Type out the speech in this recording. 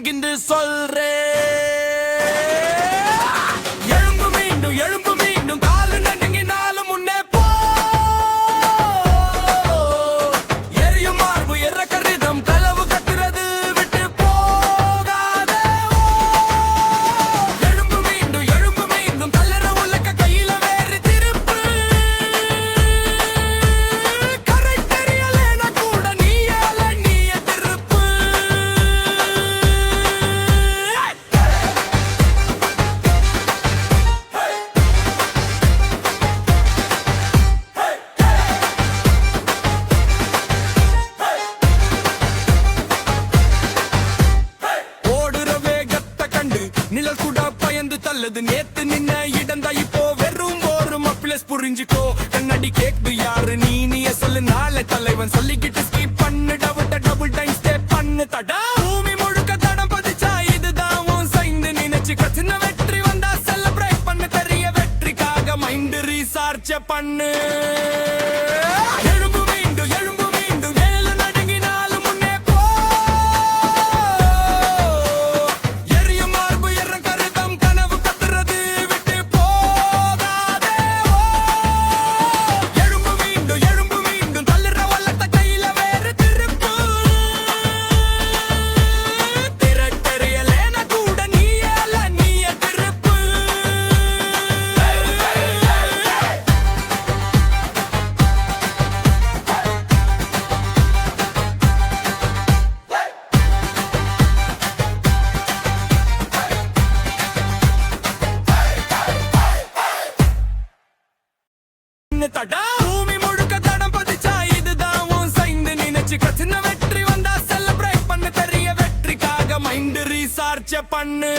பகிர்ந்து சொல்றே. எழும்பு மீண்டும் எழும்பு மீண்டும் காலு நடுங்கினாலும் முன்னே போ. எரியும் மார்பு எற கருதம் களவு கட்டுறது விட்டு போகாதே. எழும்பு மீண்டும் கல்லற உலக்க கையில வேறு திருப்பு. கரை தெரியலேனா கூட நீயே திருப்பு. ஓடுற வேகத்தை கண்டு நிழல் கூட பயந்து தள்ளுது. நேத்து நின்ன இடந்தா இப்போ வெறும் ஒரு மப்பிளஸ் புரிஞ்சுக்கோ. கண்ணாடி கேக்குது யாரு நீய சொல்லு. நாளை தலைவன் சொல்லிக்கிட்டு ஸ்கிப் பண்ணு. டபுள் டைம் ஸ்டே பண்ணு தடா. பூமி முழுக்க தடம் பதிச்சா இதுதான் உன் சைந்து நினைச்சு சின்ன வெற்றி வந்தா செலிப்ரேட் பண்ணு. பெரிய வெற்றிக்காக மைண்ட் ரீசார்ச் பண்ணு. எழும்பு மீண்டும் ஏழு நடுங்கினாலும் முன்னே போ. எரியும் மார்பு எற கருதம் கனவு கத்துறது விட்டு போகாதே. எழும்பு மீண்டும் தள்ளுற வல்லத்த கையில வேறு திருப்பு. திரட்டறியலேன கூட நீயே திருப்பு. தடா பூமி முழுக்க தடம் பதிச்சா இதுதான் உன் சைந்து நினைச்சு சின்ன வெற்றி வந்தா செலிப்ரேட் பண்ணு. பெரிய வெற்றிக்காக மைண்ட் ரீசார்ச் பண்ணு.